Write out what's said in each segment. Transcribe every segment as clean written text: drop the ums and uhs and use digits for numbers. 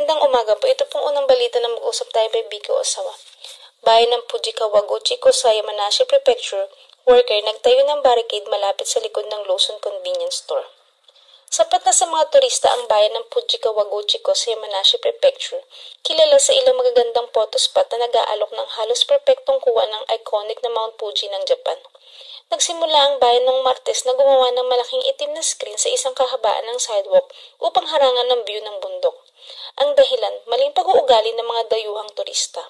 Magandang umaga po. Ito pong unang balita na mag-usap tayo by Vicky Osawa. Bayan ng Fujikawa Gochiko sa Yamanashi Prefecture, worker nagtayo ng barricade malapit sa likod ng Lawson Convenience Store. Sapat na sa mga turista ang bayan ng Fujikawa Gochiko sa Yamanashi Prefecture, kilala sa ilang magagandang photo spot na nag-aalok ng halos perpektong kuha ng iconic na Mount Fuji ng Japan. Nagsimula ang bayan noong Martes na gumawa ng malaking itim na screen sa isang kahabaan ng sidewalk upang harangan ng view ng bundok. Ang dahilan, maling pag-uugali ng mga dayuhang turista.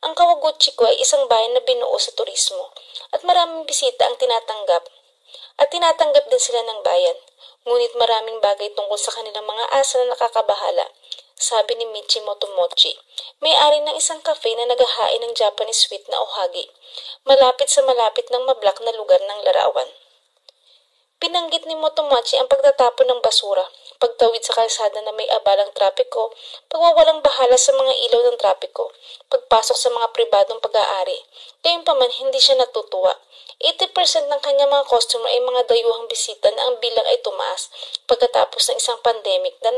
Ang Kawaguchiko ay isang bayan na binuo sa turismo at maraming bisita ang tinatanggap din sila ng bayan. Ngunit maraming bagay tungkol sa kanilang mga asa na nakakabahala, sabi ni Michi Motomochi, may-ari ng isang cafe na naghahain ng Japanese sweet na ohagi, malapit ng mablak na lugar ng larawan. Pinanggit ni Motomochi ang pagtatapon ng basura, pagtawid sa kalsada na may abalang trapiko, pagwawalang bahala sa mga ilaw ng trapiko, pagpasok sa mga pribadong pag-aari. Gayunpaman, hindi siya natutuwa. 80% ng kanyang mga customer ay mga dayuhang bisita na ang bilang ay tumaas pagkatapos ng isang pandemic na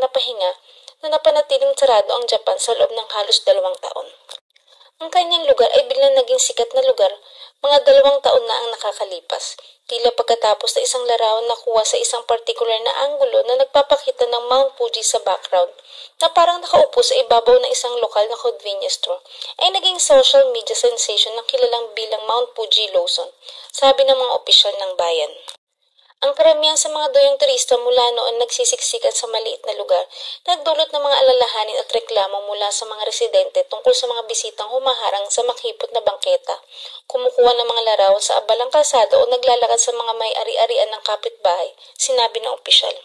napanatiling sarado ang Japan sa loob ng halos 2 taon. Ang kanyang lugar ay biglang naging sikat na lugar mga 2 taon na ang nakakalipas, tila pagkatapos na isang larawan na kuha sa isang partikular na anggulo na nagpapakita ng Mount Fuji sa background, na parang nakaupo sa ibabaw ng isang lokal na convenience store, ay naging social media sensation ng kilalang bilang Mount Fuji Lawson, sabi ng mga opisyal ng bayan. Ang karamihan sa mga dayong turista mula noon nagsisiksikan sa maliit na lugar, nagdulot ng mga alalahanin at reklamo mula sa mga residente tungkol sa mga bisitang humaharang sa makipot na bangketa, kumukuha ng mga larawan sa abalang kalsada o naglalakad sa mga may ari-arian ng kapitbahay, sinabi ng opisyal.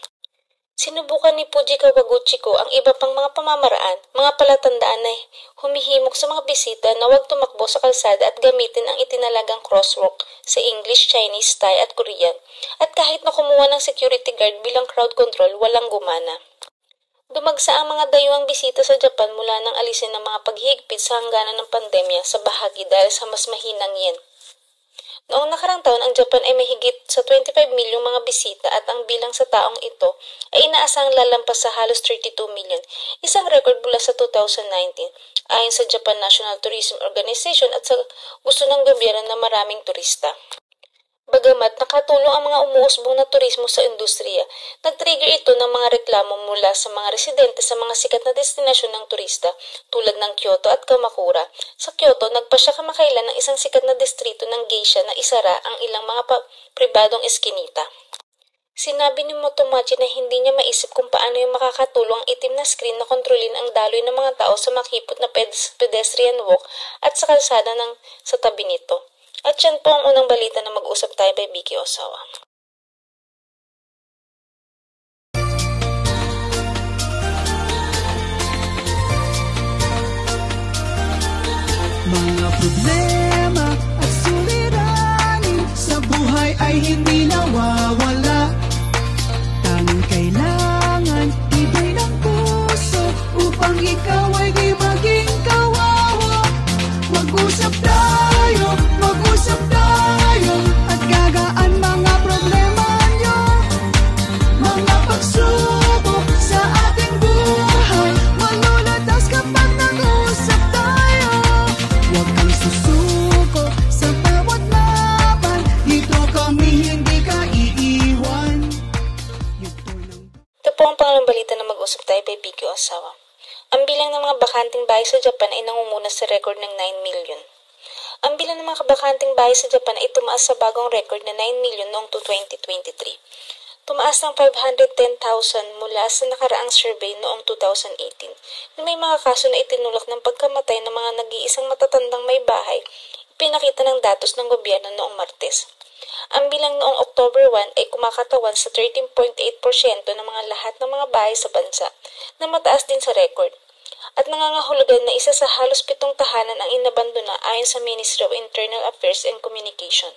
Sinubukan ni Fujikawa Gochiko ang iba pang mga pamamaraan, mga palatandaan na humihimok sa mga bisita na huwag tumakbo sa kalsada at gamitin ang itinalagang crosswalk sa English, Chinese, Thai at Korean. At kahit na kumuha ng security guard bilang crowd control, walang gumana. Dumagsa ang mga dayuhang bisita sa Japan mula nang alisin ng mga paghihigpit sa hangganan ng pandemya sa bahagi dahil sa mas mahinang yen. Noong nakarang taon, ang Japan ay may higit sa 25 milyong mga bisita at ang bilang sa taong ito ay inaasang lalampas sa halos 32 milyon, isang record mula sa 2019, ayon sa Japan National Tourism Organization at sa gusto ng gobyerno na maraming turista. Bagamat nakatulong ang mga umuusbong na turismo sa industriya, nag-trigger ito ng mga reklamo mula sa mga residente sa mga sikat na destinasyon ng turista tulad ng Kyoto at Kamakura. Sa Kyoto, nagpasya kamakailan ng isang sikat na distrito ng geisha na isara ang ilang mga pribadong eskinita. Sinabi ni Motomachi na hindi niya maisip kung paano yung makakatulong ang itim na screen na kontrolin ang daloy ng mga tao sa makipot na pedestrian walk at sa kalsada sa tabi nito. At yan po ang unang balita na mag-usap tayo by Vicky Osawa. Mga problema at suliranin sa buhay ay hindi nawawala. Tanging kailangan ibay ng puso upang ikaw ay di maging kawawa. Mag-usap tayo at gagaan mga problema nyo. Mga pagsubok sa ating buhay malulutas kapag nag-usap tayo. Huwag kang susuko sa bawat laban, dito kami hindi ka iiwan. Ito po ang pangalang balita na mag-usap tayo by Vicky Osawa. Ang bilang ng mga bakanting bahay sa Japan ay nangunguna sa record ng 9 million. Ang bilang ng mga bakanting bahay sa Japan ay tumaas sa bagong record na 9 million noong 2023. Tumaas ng 510,000 mula sa nakaraang survey noong 2018 na may mga kaso na itinulak ng pagkamatay ng mga nag-iisang matatandang may bahay, pinakita ng datos ng gobyerno noong Martes. Ang bilang noong October 1 ay kumakatawan sa 13.8% ng mga lahat ng mga bahay sa bansa, na mataas din sa record, at nangangahulugan na isa sa halos 7 tahanan ang inabandona ayon sa Ministry of Internal Affairs and Communication.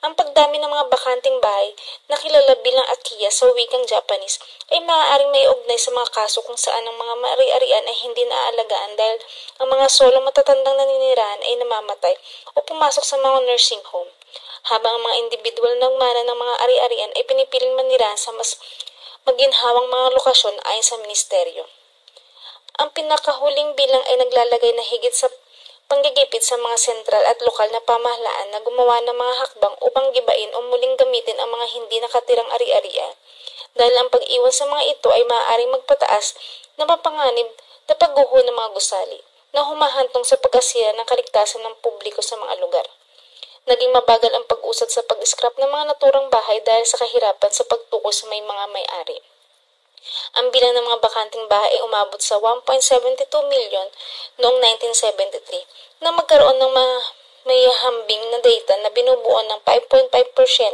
Ang pagdami ng mga bakanting bahay na kilala bilang akiya sa wikang Japanese ay maaaring may ugnay sa mga kaso kung saan ang mga ari-arian ay hindi naaalagaan dahil ang mga solo matatandang naninirahan ay namamatay o pumasok sa mga nursing home, habang ang mga individual na mana ng mga ari-arian ay pinipiling manirahan sa mas maginhawang mga lokasyon ayon sa ministeryo. Ang Ang pinakahuling bilang ay naglalagay na higit sa panggigipit sa mga sentral at lokal na pamahalaan na gumawa ng mga hakbang upang gibain o muling gamitin ang mga hindi nakatirang ari-arian, dahil ang pag-iwan sa mga ito ay maaaring magpataas na mapanganib na pagguho ng mga gusali na humahantong sa pag-asira ng kaligtasan ng publiko sa mga lugar. Naging mabagal ang pag-usad sa pag-scrap ng mga naturang bahay dahil sa kahirapan sa pagtukoy sa may mga may-ari. Ang bilang ng mga bakanting bahay ay umabot sa 1.72 million noong 1973 na magkaroon ng may hambing na data na binubuo ng 5.5%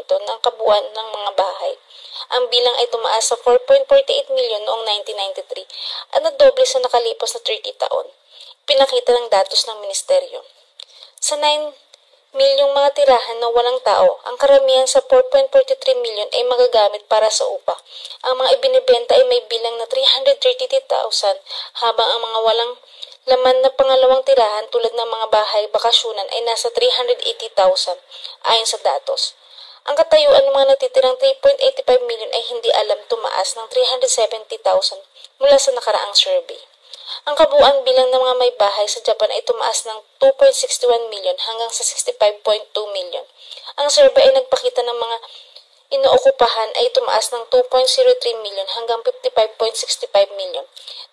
ng kabuuan ng mga bahay. Ang bilang ay tumaas sa 4.48 million noong 1993 at nadoble sa nakalipas na 30 taon. Pinakita ng datos ng ministeryo. Sa 9 milyong mga tirahan na walang tao, ang karamihan sa 4.43 million ay magagamit para sa upa. Ang mga ibinibenta ay may bilang na 332,000 habang ang mga walang laman na pangalawang tirahan tulad ng mga bahay bakasyonan ay nasa 380,000 ayon sa datos. Ang katayuan ng mga natitirang 3.85 million ay hindi alam tumaas ng 370,000 mula sa nakaraang survey. Ang kabuuan bilang ng mga may bahay sa Japan ay tumaas ng 2.61 million hanggang sa 65.2 million. Ang survey ay nagpakita ng mga inookupahan ay tumaas ng 2.03 million hanggang 55.65 million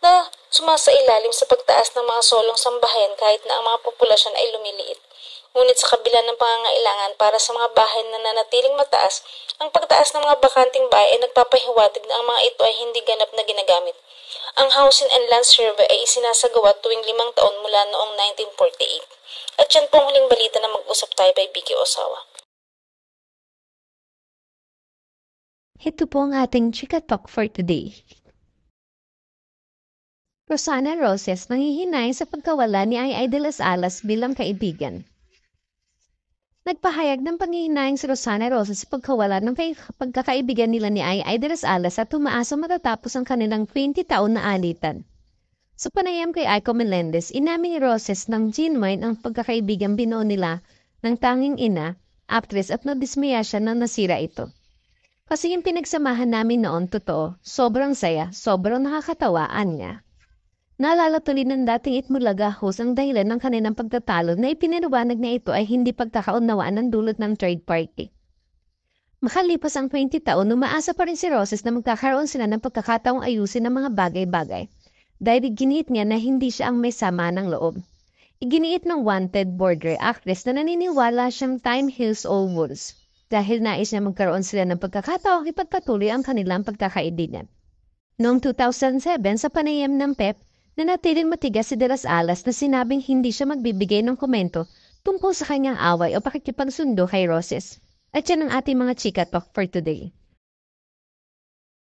na sumasailalim sa pagtaas ng mga solong sambahayan kahit na ang mga populasyon ay lumiliit. Ngunit sa kabila ng pangangailangan para sa mga bahay na nanatiling mataas, ang pagtaas ng mga bakanting bahay ay nagpapahiwatig na ang mga ito ay hindi ganap na ginagamit. Ang Housing and Land Survey ay isinasagawa tuwing 5 taon mula noong 1948. At yan pong huling balita na mag-usap tayo by Vicky Osawa. Ito po ang ating Chika Talk for today. Rosana Roses nanghihinay sa pagkawala ni Ay de las Alas bilang kaibigan. Nagpahayag ng panghihinayang si Rosana Roses sa pagkawala ng pagkakaibigan nila ni Ay de las Alas at tumaasa matatapos ang kanilang 20 taon na alitan. Sa panayam kay Aiko Melendez, inamin ni Roses ng genuine ang pagkakaibigan binuo nila ng tanging ina, actress at nadismaya siya na nasira ito. Kasi yung pinagsamahan namin noon totoo, sobrang saya, sobrang nakakatawaan niya. Naalala tuloy ng dating Itbulaga host ang dahilan ng kanilang pagtatalo na ipinaliwanag na ito ay hindi pagkakaunawaan ng dulot ng third party. Makalipas ang 20 taon, umaasa pa rin si Roses na magkakaroon sila ng pagkakataong ayusin ng mga bagay-bagay dahil iginiit niya na hindi siya ang may sama ng loob. Iginiit ng wanted border actress na naniniwala siyang time heals all wounds dahil nais niya magkaroon sila ng pagkakataong ipagpatuloy ang kanilang pagkakaibigan. Noong 2007 sa panayam ng PEP, nanatiling matigas si De Las Alas na sinabing hindi siya magbibigay ng komento tungkol sa kanyang away o pakikipagsundo kay Roses. At yan ang ating mga Chika Talk for today.